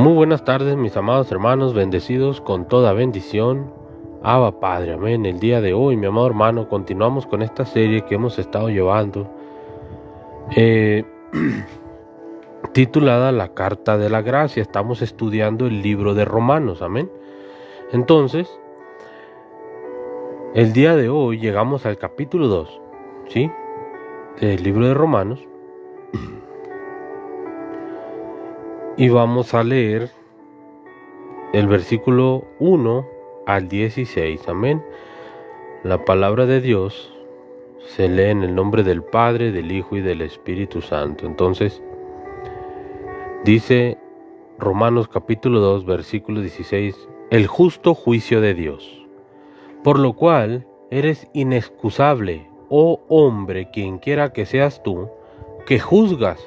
Muy buenas tardes, mis amados hermanos, bendecidos con toda bendición. Abba Padre, amén. El día de hoy, mi amado hermano, continuamos con esta serie que hemos estado llevando, titulada La Carta de la Gracia. Estamos estudiando el libro de Romanos, amén. Entonces, el día de hoy llegamos al capítulo 2, ¿sí? Del libro de Romanos. Y vamos a leer el versículo 1 al 16, amén. La palabra de Dios se lee en el nombre del Padre, del Hijo y del Espíritu Santo. Entonces, dice Romanos capítulo 2, versículo 16, el justo juicio de Dios. Por lo cual eres inexcusable, oh hombre, quien quiera que seas tú, que juzgas.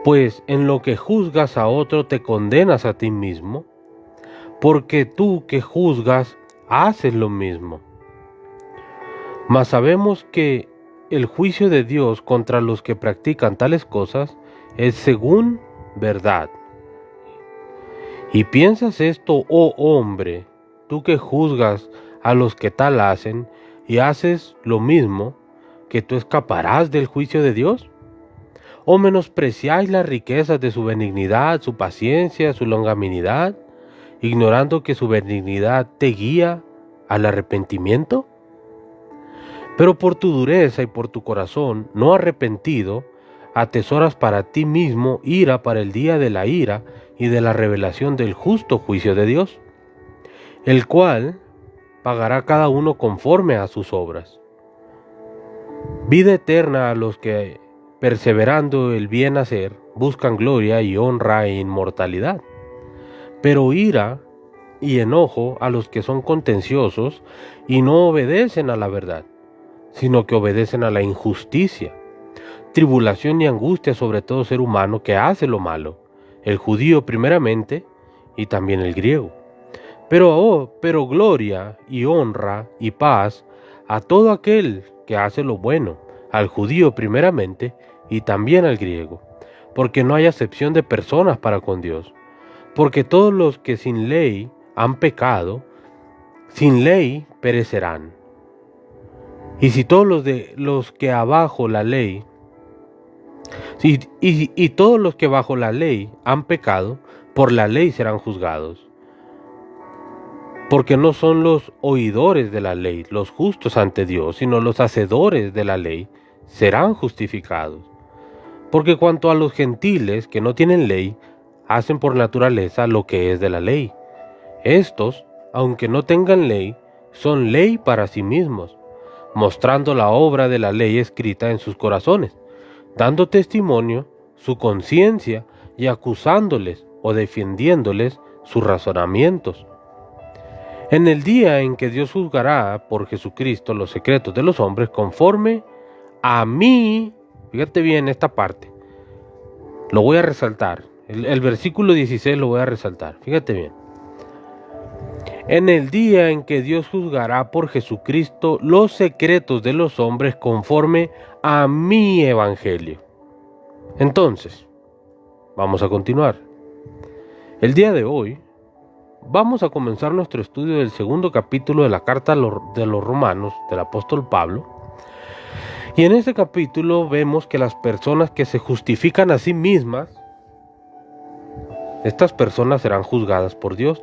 Pues en lo que juzgas a otro te condenas a ti mismo, porque tú que juzgas haces lo mismo. Mas sabemos que el juicio de Dios contra los que practican tales cosas es según verdad. Y piensas esto, oh hombre, tú que juzgas a los que tal hacen y haces lo mismo, que tú escaparás del juicio de Dios. ¿O menospreciáis las riquezas de su benignidad, su paciencia, su longanimidad, ignorando que su benignidad te guía al arrepentimiento? Pero por tu dureza y por tu corazón no arrepentido, atesoras para ti mismo ira para el día de la ira y de la revelación del justo juicio de Dios, el cual pagará cada uno conforme a sus obras. Vida eterna a los que, perseverando el bien hacer, buscan gloria y honra e inmortalidad. Pero ira y enojo a los que son contenciosos y no obedecen a la verdad, sino que obedecen a la injusticia. Tribulación y angustia sobre todo ser humano que hace lo malo, el judío primeramente y también el griego. Pero gloria y honra y paz a todo aquel que hace lo bueno, al judío primeramente y también al griego, porque no hay acepción de personas para con Dios, porque todos los que sin ley han pecado, sin ley perecerán. Y si todos los que abajo la ley, y todos los que bajo la ley han pecado, por la ley serán juzgados. Porque no son los oidores de la ley los justos ante Dios, sino los hacedores de la ley serán justificados. Porque cuanto a los gentiles que no tienen ley, hacen por naturaleza lo que es de la ley. Estos, aunque no tengan ley, son ley para sí mismos, mostrando la obra de la ley escrita en sus corazones, dando testimonio su conciencia y acusándoles o defendiéndoles sus razonamientos. En el día en que Dios juzgará por Jesucristo los secretos de los hombres conforme a mí, fíjate bien esta parte, lo voy a resaltar, el versículo 16 lo voy a resaltar, fíjate bien. En el día en que Dios juzgará por Jesucristo los secretos de los hombres conforme a mi evangelio. Entonces, vamos a continuar. El día de hoy vamos a comenzar nuestro estudio del segundo capítulo de la carta de los Romanos del apóstol Pablo. Y en este capítulo vemos que las personas que se justifican a sí mismas, estas personas serán juzgadas por Dios.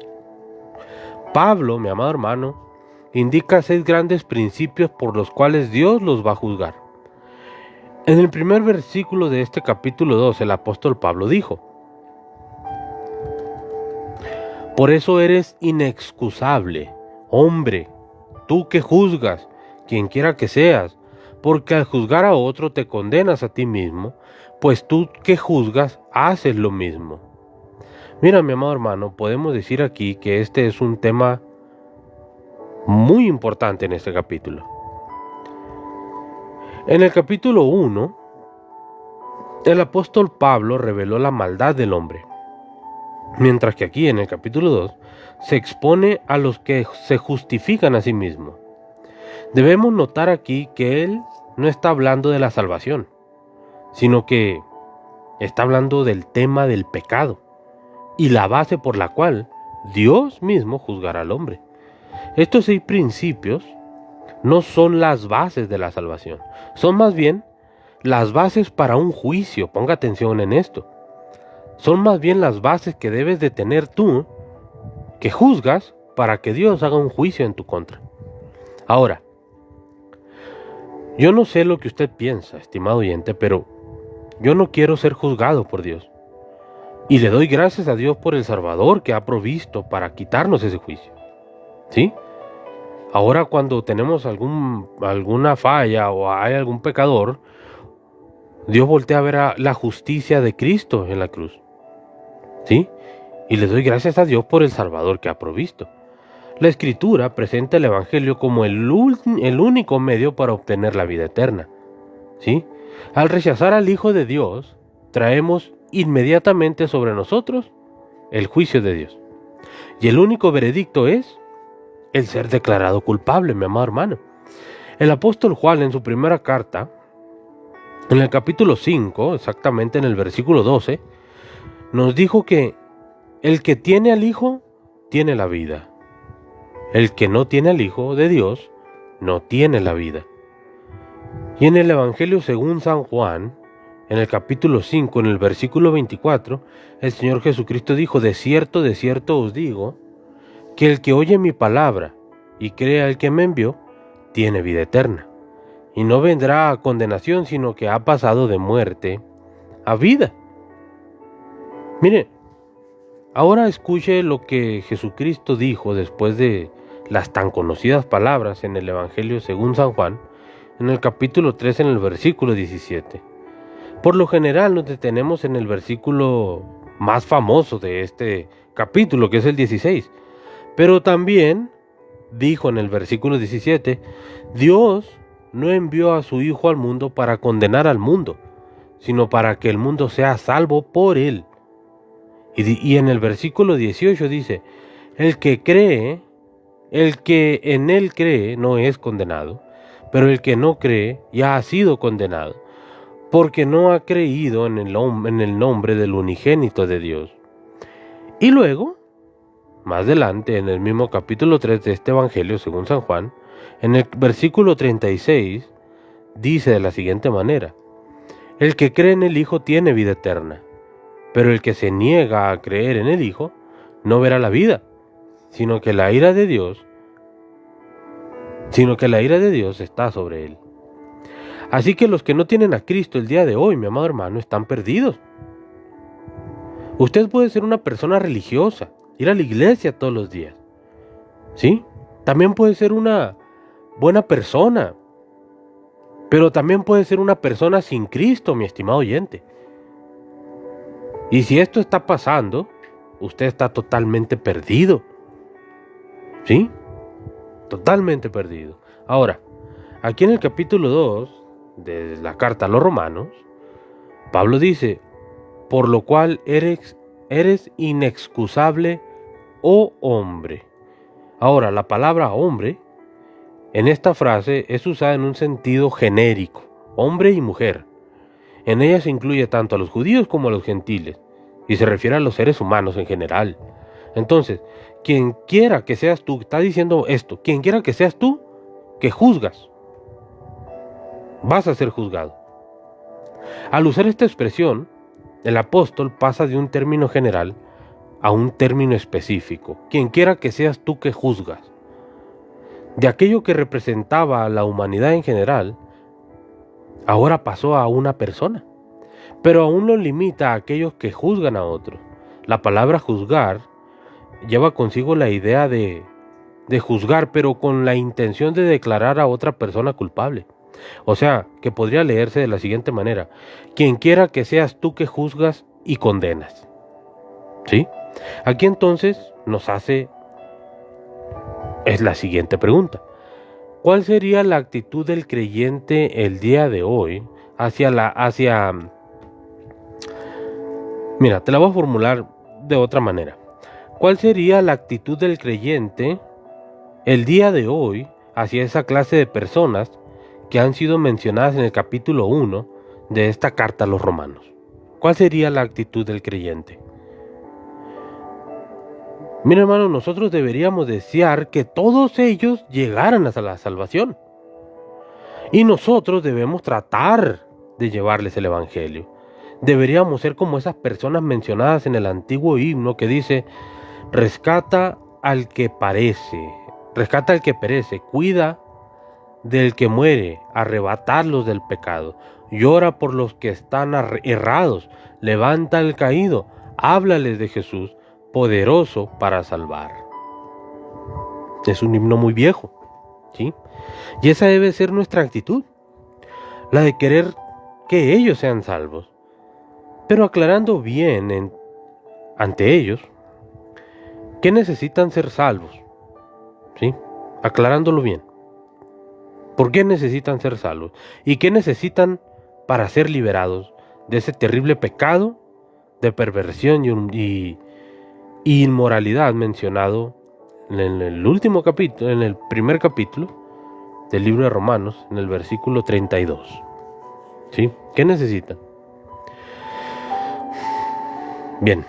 Pablo, mi amado hermano, indica 6 grandes principios por los cuales Dios los va a juzgar. En el primer versículo de este capítulo 2, el apóstol Pablo dijo: por eso eres inexcusable, hombre, tú que juzgas, quien quiera que seas, porque al juzgar a otro te condenas a ti mismo, pues tú que juzgas haces lo mismo. Mira, mi amado hermano, podemos decir aquí que este es un tema muy importante en este capítulo. En el capítulo 1, el apóstol Pablo reveló la maldad del hombre, mientras que aquí en el capítulo 2 se expone a los que se justifican a sí mismos. Debemos notar aquí que él no está hablando de la salvación, sino que está hablando del tema del pecado y la base por la cual Dios mismo juzgará al hombre. Estos 6 principios no son las bases de la salvación, son más bien las bases para un juicio. Ponga atención en esto. Son más bien las bases que debes de tener tú, que juzgas para que Dios haga un juicio en tu contra. Ahora, yo no sé lo que usted piensa, estimado oyente, pero yo no quiero ser juzgado por Dios. Y le doy gracias a Dios por el Salvador que ha provisto para quitarnos ese juicio. ¿Sí? Ahora cuando tenemos alguna falla o hay algún pecador, Dios voltea a ver a la justicia de Cristo en la cruz. ¿Sí? Y le doy gracias a Dios por el Salvador que ha provisto. La Escritura presenta el Evangelio como el único medio para obtener la vida eterna. ¿Sí? Al rechazar al Hijo de Dios, traemos inmediatamente sobre nosotros el juicio de Dios. Y el único veredicto es el ser declarado culpable, mi amado hermano. El apóstol Juan en su primera carta, en el capítulo 5, exactamente en el versículo 12, nos dijo que el que tiene al Hijo, tiene la vida. El que no tiene al Hijo de Dios, no tiene la vida. Y en el Evangelio según San Juan, en el capítulo 5, en el versículo 24, el Señor Jesucristo dijo: de cierto os digo, que el que oye mi palabra y cree al que me envió, tiene vida eterna, y no vendrá a condenación, sino que ha pasado de muerte a vida. Mire, ahora escuche lo que Jesucristo dijo después de las tan conocidas palabras en el Evangelio según San Juan, en el capítulo 3, en el versículo 17. Por lo general nos detenemos en el versículo más famoso de este capítulo, que es el 16. Pero también dijo en el versículo 17, Dios no envió a su Hijo al mundo para condenar al mundo, sino para que el mundo sea salvo por él. Y en el versículo 18 dice, el que en él cree no es condenado, pero el que no cree ya ha sido condenado, porque no ha creído en el nombre del unigénito de Dios. Y luego, más adelante, en el mismo capítulo 3 de este Evangelio según San Juan, en el versículo 36, dice de la siguiente manera, el que cree en el Hijo tiene vida eterna, pero el que se niega a creer en el Hijo no verá la vida, sino que la ira de Dios está sobre él. Así que los que no tienen a Cristo el día de hoy, mi amado hermano, están perdidos. Usted puede ser una persona religiosa, ir a la iglesia todos los días, ¿sí? También puede ser una buena persona, pero también puede ser una persona sin Cristo, mi estimado oyente. Y si esto está pasando, usted está totalmente perdido, ¿sí? Totalmente perdido. Ahora, aquí en el capítulo 2 de la carta a los Romanos, Pablo dice, por lo cual eres inexcusable, oh hombre. Ahora, la palabra hombre en esta frase es usada en un sentido genérico, hombre y mujer. En ella se incluye tanto a los judíos como a los gentiles, y se refiere a los seres humanos en general. Entonces, quien quiera que seas tú, está diciendo esto, quien quiera que seas tú, que juzgas, vas a ser juzgado. Al usar esta expresión, el apóstol pasa de un término general a un término específico. Quien quiera que seas tú que juzgas. De aquello que representaba a la humanidad en general, ahora pasó a una persona. Pero aún lo limita a aquellos que juzgan a otros. La palabra juzgar lleva consigo la idea de juzgar, pero con la intención de declarar a otra persona culpable. O sea, que podría leerse de la siguiente manera: quien quiera que seas tú que juzgas y condenas. ¿Sí? Aquí entonces es la siguiente pregunta: ¿cuál sería la actitud del creyente el día de hoy Mira, te la voy a formular de otra manera. ¿Cuál sería la actitud del creyente el día de hoy hacia esa clase de personas que han sido mencionadas en el capítulo 1 de esta carta a los Romanos? ¿Cuál sería la actitud del creyente? Mira, hermano, nosotros deberíamos desear que todos ellos llegaran a la salvación. Y nosotros debemos tratar de llevarles el evangelio. Deberíamos ser como esas personas mencionadas en el antiguo himno que dice: rescata al que perece, cuida del que muere, arrebatarlos del pecado, llora por los que están errados, levanta al caído, háblales de Jesús, poderoso para salvar. Es un himno muy viejo, ¿sí? Y esa debe ser nuestra actitud, la de querer que ellos sean salvos, pero aclarando bien ante ellos que necesitan ser salvos, ¿sí? Aclarándolo bien. ¿Por qué necesitan ser salvos? ¿Y qué necesitan para ser liberados de ese terrible pecado de perversión y inmoralidad mencionado en el último capítulo, en el primer capítulo del libro de Romanos, en el versículo 32? ¿Sí? ¿Qué necesitan? Bien,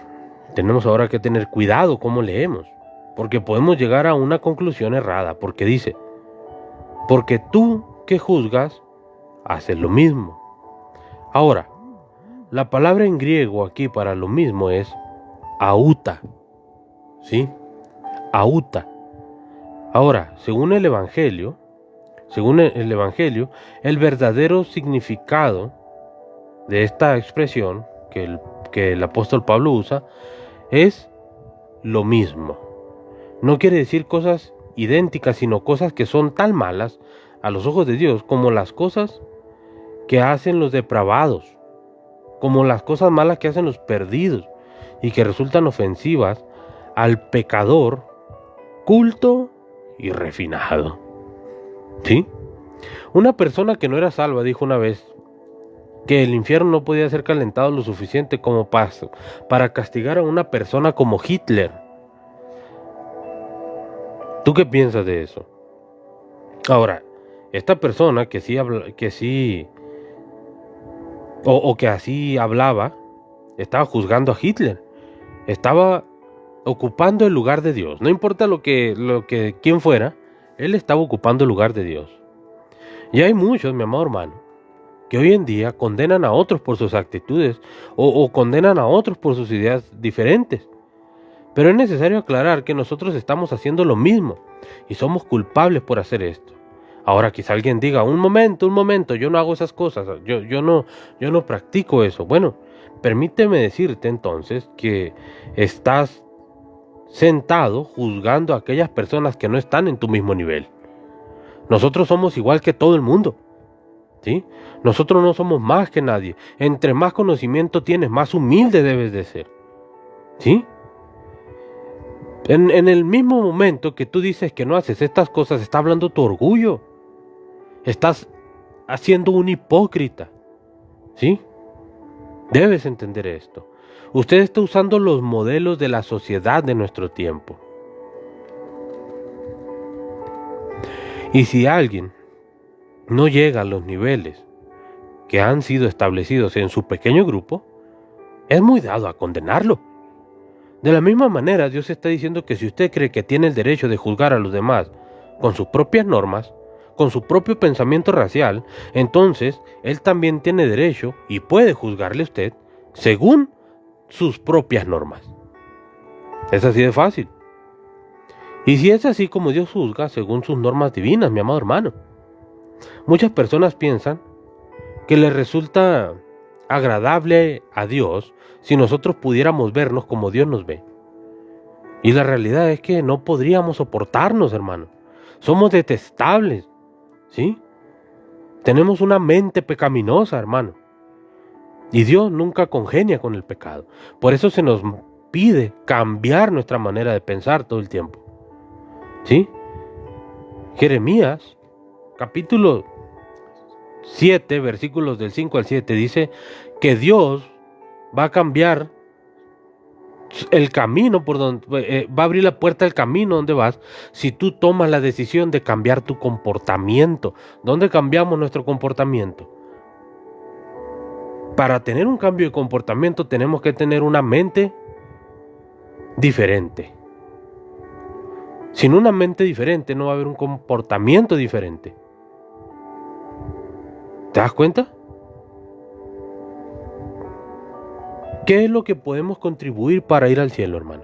tenemos ahora que tener cuidado cómo leemos, porque podemos llegar a una conclusión errada, porque dice: porque tú que juzgas, haces lo mismo. Ahora, la palabra en griego aquí para lo mismo es auta, ¿sí? Auta. Ahora, según el Evangelio, el verdadero significado de esta expresión que el apóstol Pablo usa es lo mismo. No quiere decir cosas idénticas, sino cosas que son tan malas a los ojos de Dios como las cosas que hacen los depravados, como las cosas malas que hacen los perdidos y que resultan ofensivas al pecador culto y refinado. ¿Sí? Una persona que no era salva dijo una vez que el infierno no podía ser calentado lo suficiente como para castigar a una persona como Hitler. ¿Tú qué piensas de eso? Ahora, esta persona que así hablaba, estaba juzgando a Hitler, estaba ocupando el lugar de Dios. No importa quién fuera, él estaba ocupando el lugar de Dios. Y hay muchos, mi amado hermano, que hoy en día condenan a otros por sus actitudes o condenan a otros por sus ideas diferentes. Pero es necesario aclarar que nosotros estamos haciendo lo mismo y somos culpables por hacer esto. Ahora quizá alguien diga: un momento, yo no hago esas cosas, yo no practico eso. Bueno, permíteme decirte entonces que estás sentado juzgando a aquellas personas que no están en tu mismo nivel. Nosotros somos igual que todo el mundo, ¿sí? Nosotros no somos más que nadie. Entre más conocimiento tienes, más humilde debes de ser, ¿sí? En el mismo momento que tú dices que no haces estas cosas, está hablando tu orgullo. Estás haciendo un hipócrita, ¿sí? Debes entender esto. Usted está usando los modelos de la sociedad de nuestro tiempo. Y si alguien no llega a los niveles que han sido establecidos en su pequeño grupo, es muy dado a condenarlo. De la misma manera, Dios está diciendo que si usted cree que tiene el derecho de juzgar a los demás con sus propias normas, con su propio pensamiento racial, entonces Él también tiene derecho y puede juzgarle a usted según sus propias normas. Es así de fácil. Y si es así como Dios juzga según sus normas divinas, mi amado hermano, muchas personas piensan que les resulta agradable a Dios si nosotros pudiéramos vernos como Dios nos ve. Y la realidad es que no podríamos soportarnos, hermano. Somos detestables, ¿sí? Tenemos una mente pecaminosa, hermano. Y Dios nunca congenia con el pecado. Por eso se nos pide cambiar nuestra manera de pensar todo el tiempo, ¿sí? Jeremías, capítulo 7, versículos del 5 al 7, dice que Dios va a cambiar el camino por donde va a abrir la puerta del camino donde vas si tú tomas la decisión de cambiar tu comportamiento. ¿Dónde cambiamos nuestro comportamiento? Para tener un cambio de comportamiento tenemos que tener una mente diferente. Sin una mente diferente no va a haber un comportamiento diferente. ¿Te das cuenta? ¿Qué es lo que podemos contribuir para ir al cielo, hermano?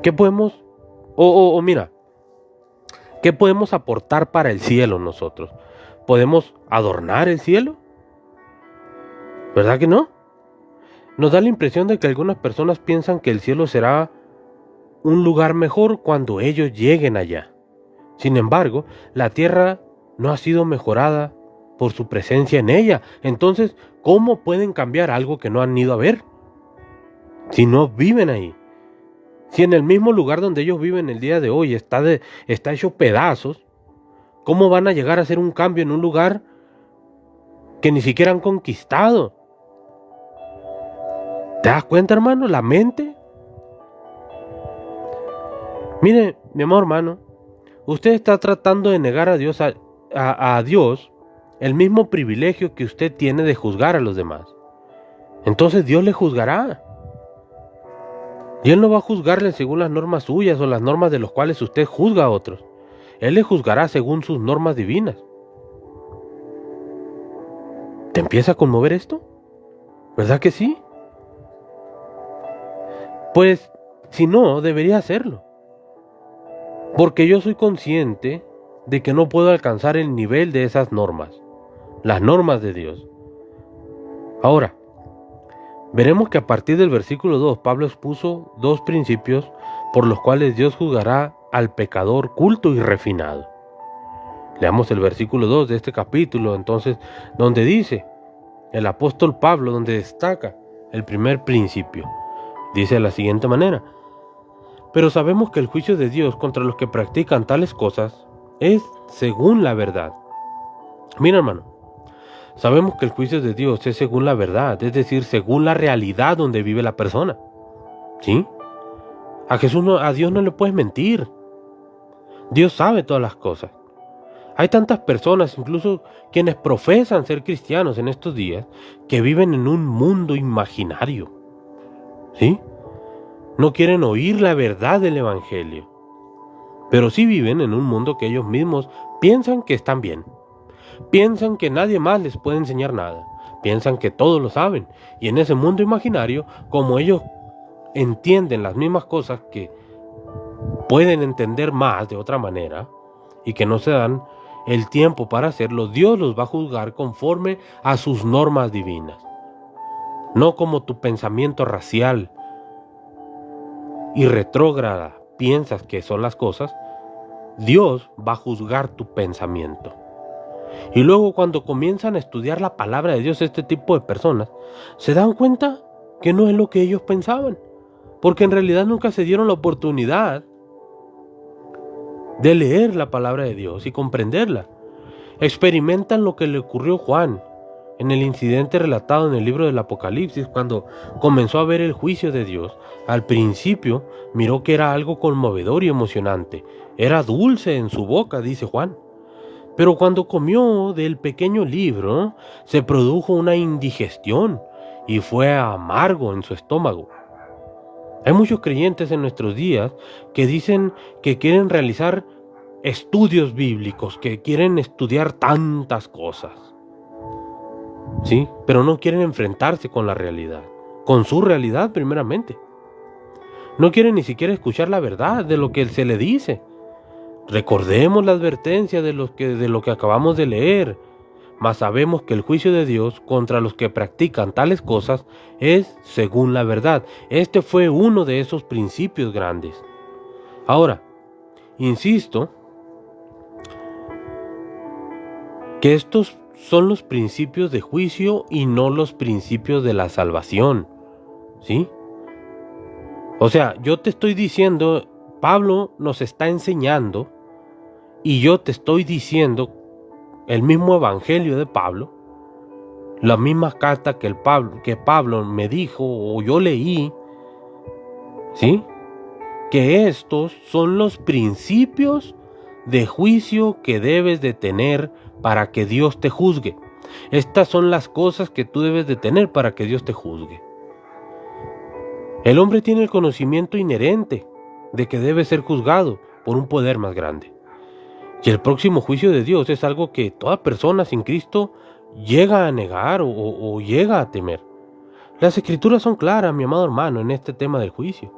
¿Qué podemos, mira, qué podemos aportar para el cielo nosotros? ¿Podemos adornar el cielo? ¿Verdad que no? Nos da la impresión de que algunas personas piensan que el cielo será un lugar mejor cuando ellos lleguen allá. Sin embargo, la tierra no ha sido mejorada por su presencia en ella. Entonces, ¿cómo pueden cambiar algo que no han ido a ver? Si no viven ahí. Si en el mismo lugar donde ellos viven el día de hoy está hecho pedazos, ¿cómo van a llegar a hacer un cambio en un lugar que ni siquiera han conquistado? ¿Te das cuenta, hermano? La mente. Mire, mi amor, hermano, usted está tratando de negar a Dios, a Dios el mismo privilegio que usted tiene de juzgar a los demás. Entonces Dios le juzgará. Y Él no va a juzgarle según las normas suyas o las normas de las cuales usted juzga a otros. Él le juzgará según sus normas divinas. ¿Te empieza a conmover esto? ¿Verdad que sí? Pues, si no, debería hacerlo. Porque yo soy consciente de que no puedo alcanzar el nivel de esas normas, las normas de Dios. Ahora, veremos que a partir del versículo 2, Pablo expuso dos principios por los cuales Dios juzgará al pecador culto y refinado. Leamos el versículo 2 de este capítulo, entonces, donde dice el apóstol Pablo, donde destaca el primer principio. Dice de la siguiente manera: pero sabemos que el juicio de Dios contra los que practican tales cosas es según la verdad. Mira, hermano, sabemos que el juicio de Dios es según la verdad, es decir, según la realidad donde vive la persona. ¿Sí? A Dios no le puedes mentir. Dios sabe todas las cosas. Hay tantas personas, incluso quienes profesan ser cristianos en estos días, que viven en un mundo imaginario. ¿Sí? No quieren oír la verdad del Evangelio, pero sí viven en un mundo que ellos mismos piensan que están bien. Piensan que nadie más les puede enseñar nada. Piensan que todos lo saben. Y en ese mundo imaginario, como ellos entienden las mismas cosas que pueden entender más de otra manera y que no se dan el tiempo para hacerlo, Dios los va a juzgar conforme a sus normas divinas. No como tu pensamiento racial y retrógrada piensas que son las cosas. Dios va a juzgar tu pensamiento. Y luego, cuando comienzan a estudiar la palabra de Dios, este tipo de personas se dan cuenta que no es lo que ellos pensaban, porque en realidad nunca se dieron la oportunidad de leer la palabra de Dios y comprenderla. Experimentan lo que le ocurrió a Juan en el incidente relatado en el libro del Apocalipsis, cuando comenzó a ver el juicio de Dios. Al principio miró que era algo conmovedor y emocionante, era dulce en su boca, dice Juan. Pero cuando comió del pequeño libro, se produjo una indigestión y fue amargo en su estómago. Hay muchos creyentes en nuestros días que dicen que quieren realizar estudios bíblicos, que quieren estudiar tantas cosas. Sí, pero no quieren enfrentarse con la realidad, con su realidad primeramente. No quieren ni siquiera escuchar la verdad de lo que se le dice. Recordemos la advertencia de lo que acabamos de leer, mas sabemos que el juicio de Dios contra los que practican tales cosas es según la verdad. Este fue uno de esos principios grandes. Ahora, insisto que estos son los principios de juicio y no los principios de la salvación. ¿Sí? O sea, yo te estoy diciendo, Pablo nos está enseñando, y yo te estoy diciendo el mismo evangelio de Pablo, la misma carta que Pablo me dijo o yo leí, ¿sí? Que estos son los principios de juicio que debes de tener para que Dios te juzgue. Estas son las cosas que tú debes de tener para que Dios te juzgue. El hombre tiene el conocimiento inherente de que debe ser juzgado por un poder más grande. Y el próximo juicio de Dios es algo que toda persona sin Cristo llega a negar o llega a temer. Las escrituras son claras, mi amado hermano, en este tema del juicio.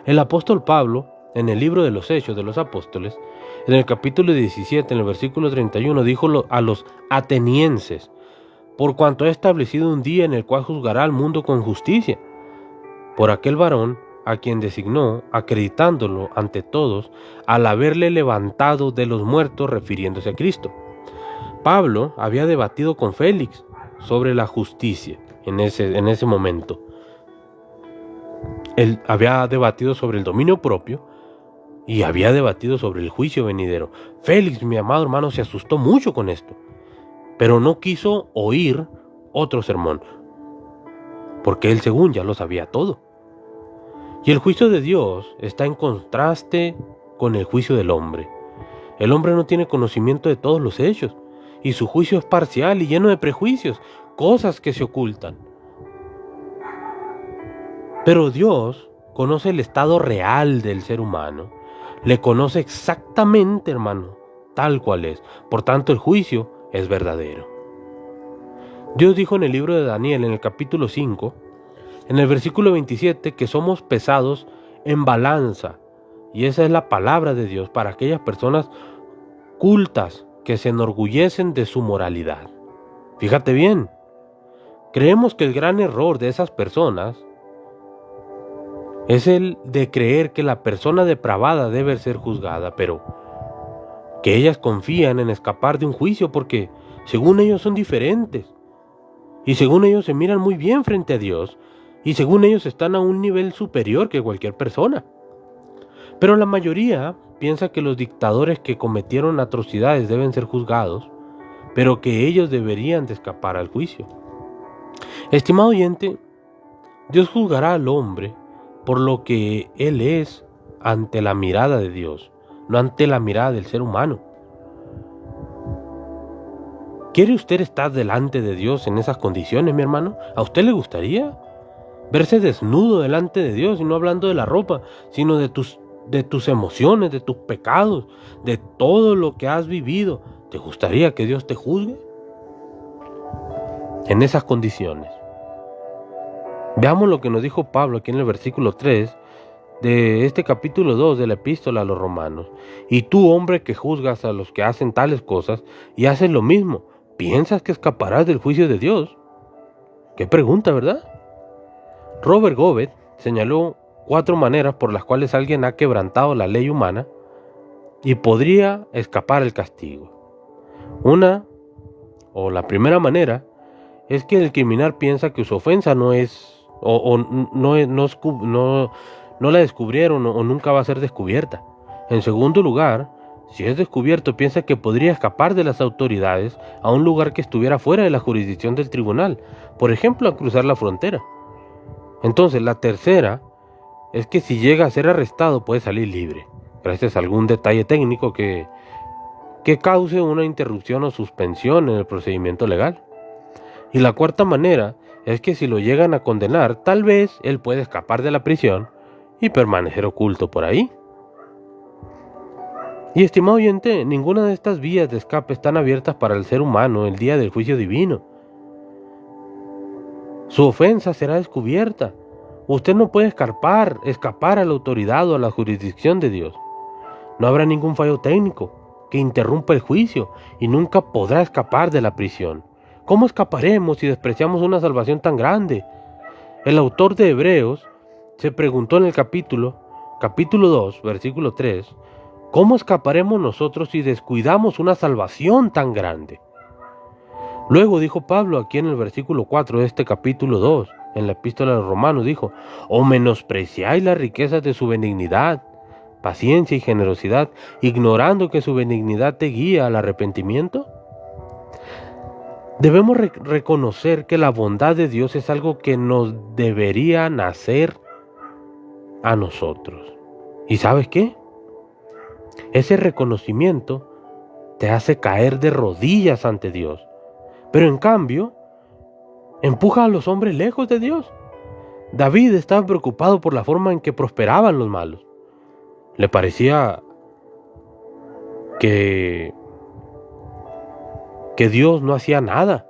El apóstol Pablo, en el libro de los Hechos de los Apóstoles, en el capítulo 17, en el versículo 31, dijo a los atenienses: por cuanto ha establecido un día en el cual juzgará al mundo con justicia, por aquel varón a quien designó, acreditándolo ante todos, al haberle levantado de los muertos, refiriéndose a Cristo. Pablo había debatido con Félix sobre la justicia en ese momento. Él había debatido sobre el dominio propio y había debatido sobre el juicio venidero. Félix, mi amado hermano, se asustó mucho con esto, pero no quiso oír otro sermón, porque él según ya lo sabía todo. Y el juicio de Dios está en contraste con el juicio del hombre. El hombre no tiene conocimiento de todos los hechos, y su juicio es parcial y lleno de prejuicios, cosas que se ocultan. Pero Dios conoce el estado real del ser humano, le conoce exactamente, hermano, tal cual es. Por tanto, el juicio es verdadero. Dios dijo en el libro de Daniel, en el capítulo 5, en el versículo 27, que somos pesados en balanza. Y esa es la palabra de Dios para aquellas personas cultas que se enorgullecen de su moralidad. Fíjate bien, creemos que el gran error de esas personas es el de creer que la persona depravada debe ser juzgada, pero que ellas confían en escapar de un juicio porque según ellos son diferentes, y según ellos se miran muy bien frente a Dios, y según ellos están a un nivel superior que cualquier persona. Pero la mayoría piensa que los dictadores que cometieron atrocidades deben ser juzgados, pero que ellos deberían de escapar al juicio. Estimado oyente, Dios juzgará al hombre por lo que él es ante la mirada de Dios, no ante la mirada del ser humano. ¿Quiere usted estar delante de Dios en esas condiciones, mi hermano? ¿A usted le gustaría verse desnudo delante de Dios, y no hablando de la ropa, sino de tus emociones, de tus pecados, de todo lo que has vivido? ¿Te gustaría que Dios te juzgue en esas condiciones? Veamos lo que nos dijo Pablo aquí en el versículo 3 de este capítulo 2 de la epístola a los romanos. Y tú, hombre, que juzgas a los que hacen tales cosas y haces lo mismo, ¿piensas que escaparás del juicio de Dios? Qué pregunta, ¿verdad? Robert Govet señaló 4 maneras por las cuales alguien ha quebrantado la ley humana y podría escapar el castigo. La primera manera es que el criminal piensa que su ofensa no la descubrieron o nunca va a ser descubierta. En segundo lugar, si es descubierto, piensa que podría escapar de las autoridades a un lugar que estuviera fuera de la jurisdicción del tribunal, por ejemplo, a cruzar la frontera. Entonces, la tercera es que si llega a ser arrestado puede salir libre, gracias a algún detalle técnico que cause una interrupción o suspensión en el procedimiento legal. Y la cuarta manera es que si lo llegan a condenar, tal vez él puede escapar de la prisión y permanecer oculto por ahí. Y estimado oyente, ninguna de estas vías de escape están abiertas para el ser humano el día del juicio divino. Su ofensa será descubierta. Usted no puede escapar a la autoridad o a la jurisdicción de Dios. No habrá ningún fallo técnico que interrumpa el juicio y nunca podrá escapar de la prisión. ¿Cómo escaparemos si despreciamos una salvación tan grande? El autor de Hebreos se preguntó en el capítulo 2, versículo 3, ¿cómo escaparemos nosotros si descuidamos una salvación tan grande? Luego dijo Pablo aquí en el versículo 4 de este capítulo 2, en la epístola de los Romanos, dijo: ¿o menospreciáis las riquezas de su benignidad, paciencia y generosidad, ignorando que su benignidad te guía al arrepentimiento? Debemos reconocer que la bondad de Dios es algo que nos debería nacer a nosotros. ¿Y sabes qué? Ese reconocimiento te hace caer de rodillas ante Dios. Pero en cambio, empuja a los hombres lejos de Dios. David estaba preocupado por la forma en que prosperaban los malos. Le parecía que Dios no hacía nada.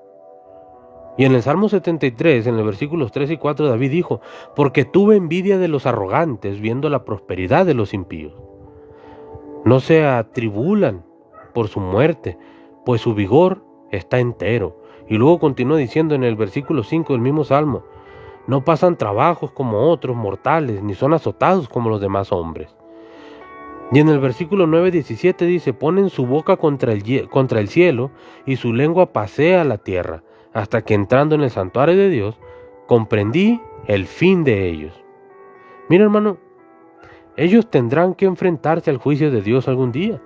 Y en el Salmo 73, en los versículos 3 y 4, David dijo: porque tuve envidia de los arrogantes viendo la prosperidad de los impíos. No se atribulan por su muerte, pues su vigor está entero. Y luego continúa diciendo en el versículo 5 del mismo Salmo: no pasan trabajos como otros mortales, ni son azotados como los demás hombres. Y en el versículo 9-17 dice: ponen su boca contra el cielo, y su lengua pasea la tierra, hasta que entrando en el santuario de Dios, comprendí el fin de ellos. Mira, hermano, ellos tendrán que enfrentarse al juicio de Dios algún día.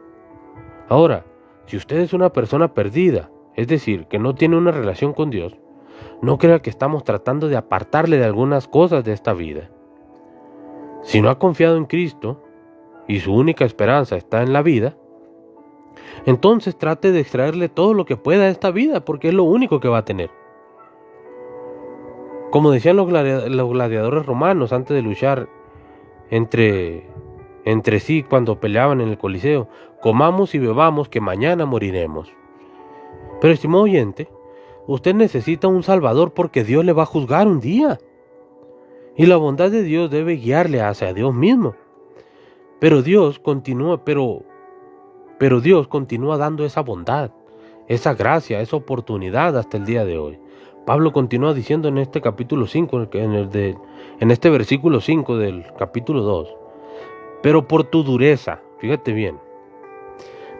Ahora, si usted es una persona perdida, es decir, que no tiene una relación con Dios, no crea que estamos tratando de apartarle de algunas cosas de esta vida. Si no ha confiado en Cristo y su única esperanza está en la vida, entonces trate de extraerle todo lo que pueda de esta vida, porque es lo único que va a tener. Como decían los gladiadores romanos antes de luchar entre sí cuando peleaban en el Coliseo: comamos y bebamos, que mañana moriremos. Pero, estimado oyente, usted necesita un Salvador, porque Dios le va a juzgar un día. Y la bondad de Dios debe guiarle hacia Dios mismo. Pero Dios continúa dando esa bondad, esa gracia, esa oportunidad hasta el día de hoy. Pablo continúa diciendo en este capítulo 5, en este versículo 5 del capítulo 2: pero por tu dureza, fíjate bien,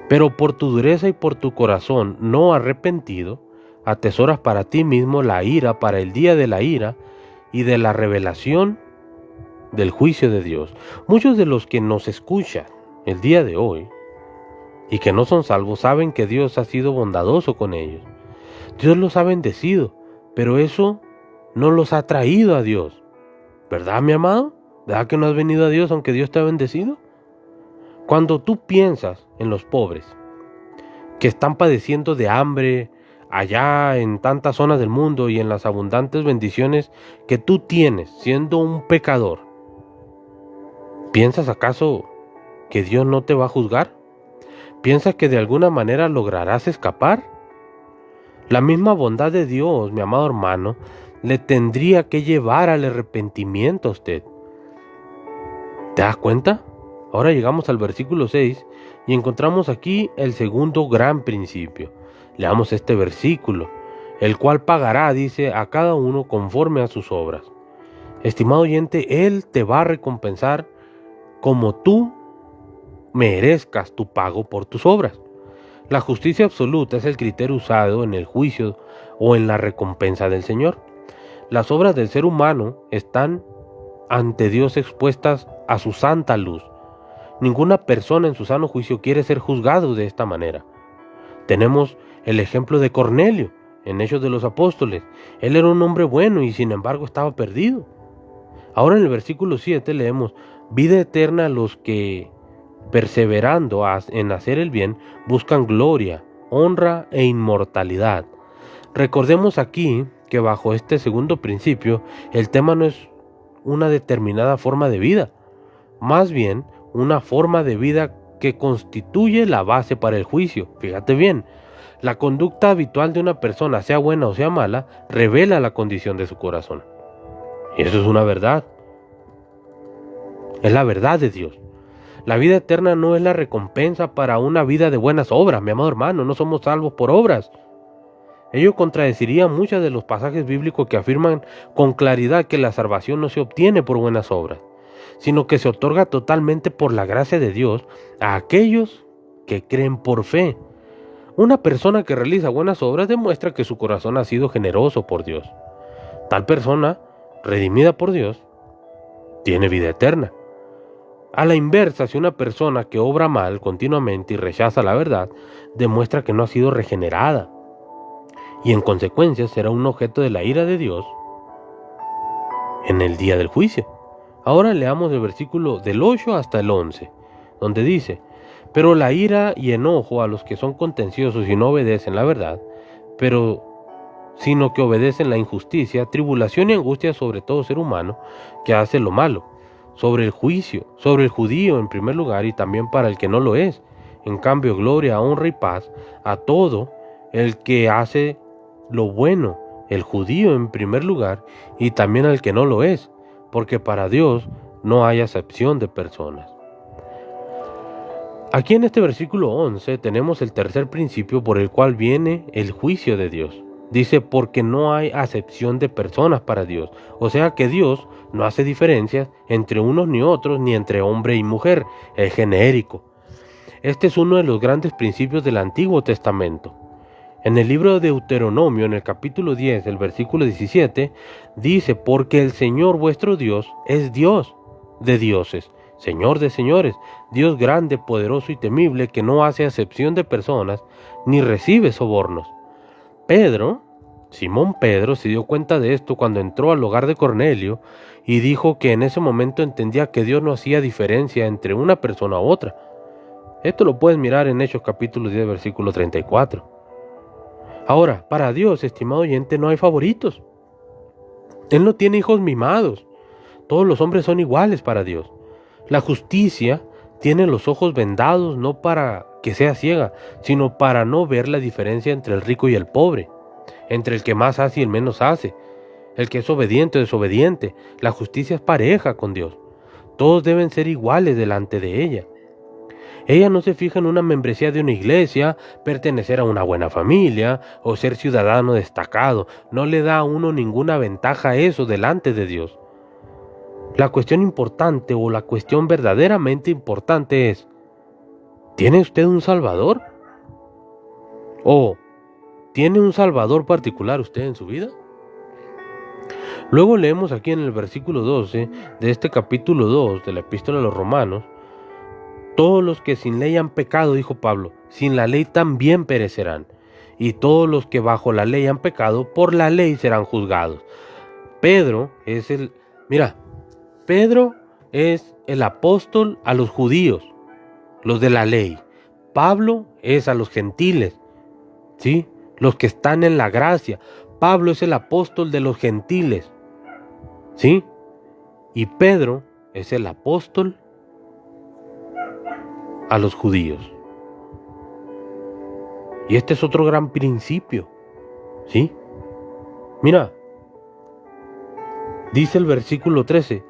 pero por tu dureza y por tu corazón no arrepentido, atesoras para ti mismo la ira para el día de la ira y de la revelación del juicio de Dios. Muchos de los que nos escuchan el día de hoy y que no son salvos saben que Dios ha sido bondadoso con ellos. Dios los ha bendecido, pero eso no los ha traído a Dios. ¿Verdad, mi amado? ¿Verdad que no has venido a Dios aunque Dios te ha bendecido? Cuando tú piensas en los pobres que están padeciendo de hambre allá en tantas zonas del mundo y en las abundantes bendiciones que tú tienes siendo un pecador, ¿piensas acaso que Dios no te va a juzgar? ¿Piensas que de alguna manera lograrás escapar? La misma bondad de Dios, mi amado hermano, le tendría que llevar al arrepentimiento a usted. ¿Te das cuenta? Ahora llegamos al versículo 6 y encontramos aquí el segundo gran principio. Leamos este versículo: el cual pagará, dice, a cada uno conforme a sus obras. Estimado oyente, Él te va a recompensar como tú merezcas tu pago por tus obras. La justicia absoluta es el criterio usado en el juicio o en la recompensa del Señor. Las obras del ser humano están ante Dios expuestas a su santa luz. Ninguna persona en su sano juicio quiere ser juzgado de esta manera. Tenemos el ejemplo de Cornelio en Hechos de los Apóstoles. Él era un hombre bueno y sin embargo estaba perdido. Ahora en el versículo 7 leemos: vida eterna a los que, perseverando en hacer el bien, buscan gloria, honra e inmortalidad. Recordemos aquí que bajo este segundo principio el tema no es una determinada forma de vida, más bien una forma de vida que constituye la base para el juicio. Fíjate bien, la conducta habitual de una persona, sea buena o sea mala, revela la condición de su corazón. Y eso es una verdad. Es la verdad de Dios. La vida eterna no es la recompensa para una vida de buenas obras, mi amado hermano. No somos salvos por obras. Ello contradeciría muchos de los pasajes bíblicos que afirman con claridad que la salvación no se obtiene por buenas obras, sino que se otorga totalmente por la gracia de Dios a aquellos que creen por fe. Una persona que realiza buenas obras demuestra que su corazón ha sido generoso por Dios. Tal persona, redimida por Dios, tiene vida eterna. A la inversa, si una persona que obra mal continuamente y rechaza la verdad, demuestra que no ha sido regenerada, y en consecuencia será un objeto de la ira de Dios en el día del juicio. Ahora leamos el versículo del 8 hasta el 11, donde dice: pero la ira y enojo a los que son contenciosos y no obedecen la verdad, sino que obedecen la injusticia, tribulación y angustia sobre todo ser humano que hace lo malo, sobre el juicio, sobre el judío en primer lugar y también para el que no lo es. En cambio, gloria, honra y paz a todo el que hace lo bueno, el judío en primer lugar y también al que no lo es, porque para Dios no hay acepción de personas. Aquí en este versículo 11 tenemos el tercer principio por el cual viene el juicio de Dios. Dice, porque no hay acepción de personas para Dios. O sea que Dios no hace diferencias entre unos ni otros, ni entre hombre y mujer. Es genérico. Este es uno de los grandes principios del Antiguo Testamento. En el libro de Deuteronomio, en el capítulo 10, el versículo 17, dice, porque el Señor vuestro Dios es Dios de dioses, Señor de señores, Dios grande, poderoso y temible, que no hace acepción de personas, ni recibe sobornos. Simón Pedro, se dio cuenta de esto cuando entró al hogar de Cornelio y dijo que en ese momento entendía que Dios no hacía diferencia entre una persona u otra. Esto lo puedes mirar en Hechos capítulo 10, versículo 34. Ahora, para Dios, estimado oyente, no hay favoritos. Él no tiene hijos mimados. Todos los hombres son iguales para Dios. La justicia tiene los ojos vendados no para que sea ciega, sino para no ver la diferencia entre el rico y el pobre, entre el que más hace y el menos hace, el que es obediente o desobediente. La justicia es pareja con Dios. Todos deben ser iguales delante de ella. Ella no se fija en una membresía de una iglesia, pertenecer a una buena familia o ser ciudadano destacado. No le da a uno ninguna ventaja a eso delante de Dios. La cuestión importante o la cuestión verdaderamente importante es, ¿tiene usted un Salvador? ¿O tiene un Salvador particular usted en su vida? Luego leemos aquí en el versículo 12 de este capítulo 2 de la Epístola a los Romanos, todos los que sin ley han pecado, dijo Pablo, sin la ley también perecerán. Y todos los que bajo la ley han pecado, por la ley serán juzgados. Pedro es el apóstol a los judíos, los de la ley. Pablo es a los gentiles, ¿sí? Los que están en la gracia. Pablo es el apóstol de los gentiles, ¿sí? Y Pedro es el apóstol a los judíos. Y este es otro gran principio, ¿sí? Mira, dice el versículo 13,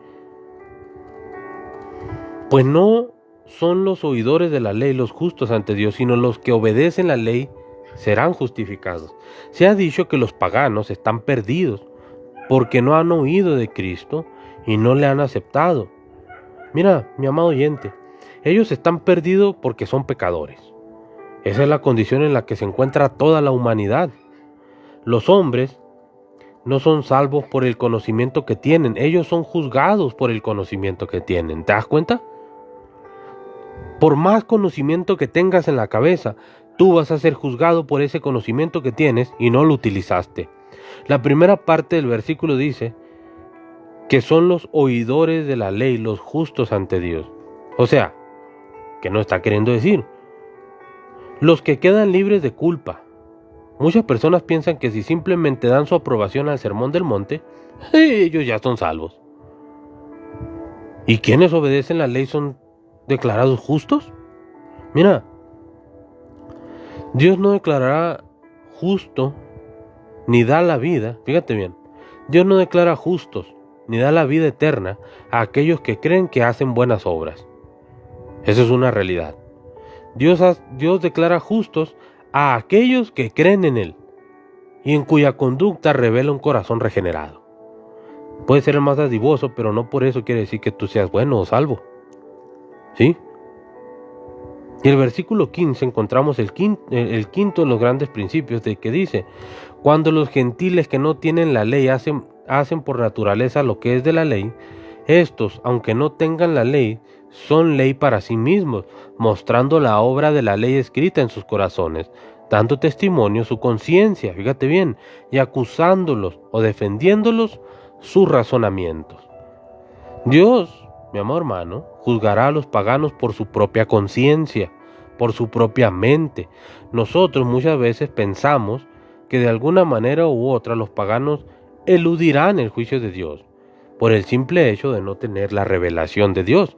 pues no son los oidores de la ley los justos ante Dios, sino los que obedecen la ley serán justificados. Se ha dicho que los paganos están perdidos porque no han oído de Cristo y no le han aceptado. Mira, mi amado oyente, ellos están perdidos porque son pecadores. Esa es la condición en la que se encuentra toda la humanidad. Los hombres no son salvos por el conocimiento que tienen, ellos son juzgados por el conocimiento que tienen. ¿Te das cuenta? Por más conocimiento que tengas en la cabeza, tú vas a ser juzgado por ese conocimiento que tienes y no lo utilizaste. La primera parte del versículo dice que son los oidores de la ley, los justos ante Dios. O sea, que no está queriendo decir los que quedan libres de culpa. Muchas personas piensan que si simplemente dan su aprobación al Sermón del Monte, ellos ya son salvos. ¿Y quienes obedecen la ley son declarados justos? Mira, Dios no declarará justo ni da la vida, fíjate bien, Dios no declara justos ni da la vida eterna a aquellos que creen que hacen buenas obras. Eso es una realidad. Dios declara justos a aquellos que creen en Él y en cuya conducta revela un corazón regenerado. Puede ser el más dadivoso, pero no por eso quiere decir que tú seas bueno o salvo. ¿Sí? Y el versículo 15 encontramos el quinto de los grandes principios de que dice, cuando los gentiles que no tienen la ley hacen por naturaleza lo que es de la ley, estos, aunque no tengan la ley, son ley para sí mismos, mostrando la obra de la ley escrita en sus corazones, dando testimonio su conciencia, fíjate bien, y acusándolos o defendiéndolos sus razonamientos. Dios, mi amado hermano, juzgará a los paganos por su propia conciencia, por su propia mente. Nosotros muchas veces pensamos que de alguna manera u otra los paganos eludirán el juicio de Dios. por el simple hecho de no tener la revelación de Dios.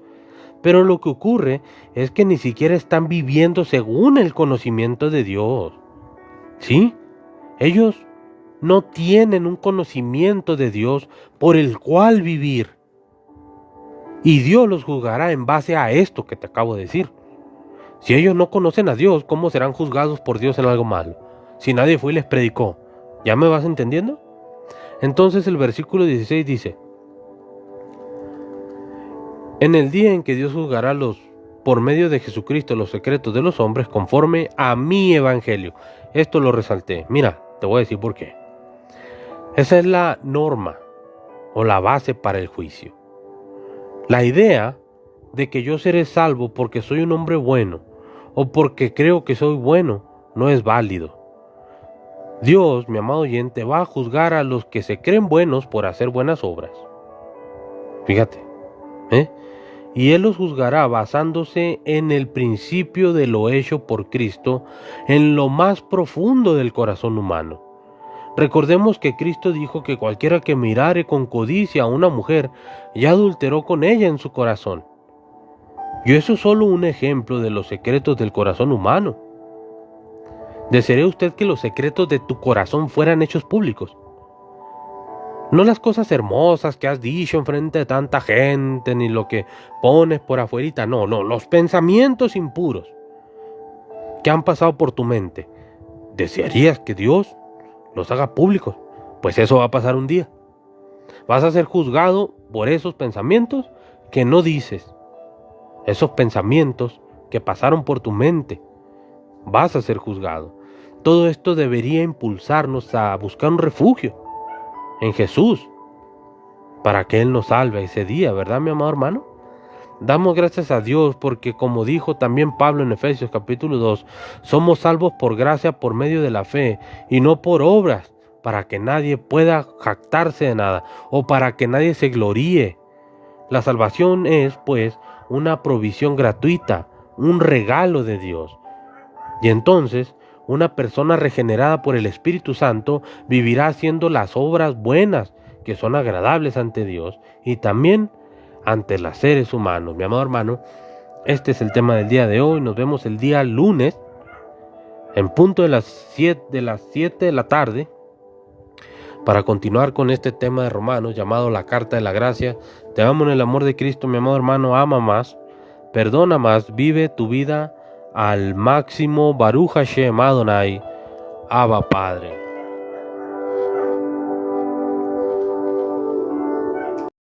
Pero lo que ocurre es que ni siquiera están viviendo según el conocimiento de Dios. ¿Sí? Ellos no tienen un conocimiento de Dios por el cual vivir. Y Dios los juzgará en base a esto que te acabo de decir. Si ellos no conocen a Dios, ¿cómo serán juzgados por Dios en algo malo? Si nadie fue y les predicó. ¿Ya me vas entendiendo? Entonces el versículo 16 dice: en el día en que Dios juzgará por medio de Jesucristo los secretos de los hombres conforme a mi evangelio. Esto lo resalté. Mira, te voy a decir por qué. Esa es la norma o la base para el juicio. La idea de que yo seré salvo porque soy un hombre bueno o porque creo que soy bueno no es válido. Dios, mi amado oyente, va a juzgar a los que se creen buenos por hacer buenas obras. Fíjate, y Él los juzgará basándose en el principio de lo hecho por Cristo en lo más profundo del corazón humano. Recordemos que Cristo dijo que cualquiera que mirare con codicia a una mujer ya adulteró con ella en su corazón. Y eso es solo un ejemplo de los secretos del corazón humano. ¿Desearía usted que los secretos de tu corazón fueran hechos públicos? No las cosas hermosas que has dicho en frente de tanta gente, ni lo que pones por afuerita, no, los pensamientos impuros que han pasado por tu mente. ¿Desearías que Dios los haga públicos? Pues eso va a pasar un día. Vas a ser juzgado por esos pensamientos que no dices, esos pensamientos que pasaron por tu mente. Vas a ser juzgado. Todo esto debería impulsarnos a buscar un refugio en Jesús, para que Él nos salve ese día, ¿verdad, mi amado hermano? Damos gracias a Dios porque, como dijo también Pablo en Efesios capítulo 2, somos salvos por gracia por medio de la fe y no por obras, para que nadie pueda jactarse de nada o para que nadie se gloríe. La salvación es, pues, una provisión gratuita, un regalo de Dios. Y entonces, una persona regenerada por el Espíritu Santo vivirá haciendo las obras buenas que son agradables ante Dios y también ante los seres humanos. Mi amado hermano, este es el tema del día de hoy. Nos vemos el día lunes en punto de las 7 de la tarde para continuar con este tema de Romanos llamado la Carta de la Gracia. Te amo en el amor de Cristo, mi amado hermano. Ama más, perdona más, vive tu vida al máximo. Baruch Hashem Adonai, Abba Padre.